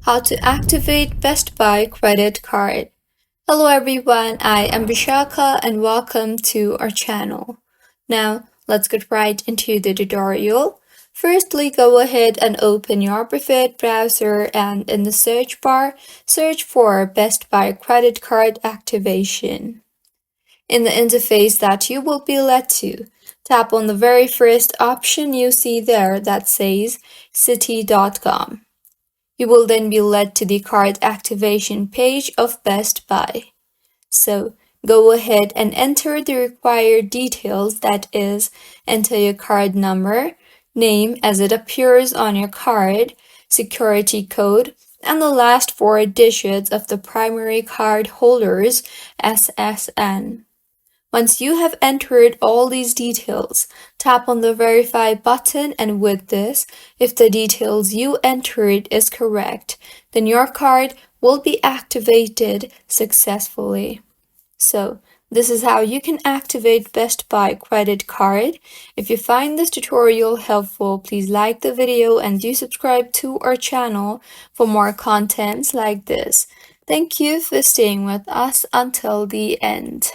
How to activate Best Buy credit card. Hello everyone, I am Vishaka and welcome to our channel. Now, let's get right into the tutorial. Firstly, go ahead and open your preferred browser and in the search bar, search for Best Buy credit card activation. In the interface that you will be led to, tap on the very first option you see there that says city.com. You will then be led to the card activation page of Best Buy. So, go ahead and enter the required details, that is, enter your card number, name as it appears on your card, security code, and the last four digits of the primary card holder's SSN. Once you have entered all these details, tap on the Verify button, and with this, if the details you entered is correct, then your card will be activated successfully. So, this is how you can activate Best Buy credit card. If you find this tutorial helpful, please like the video and do subscribe to our channel for more contents like this. Thank you for staying with us until the end.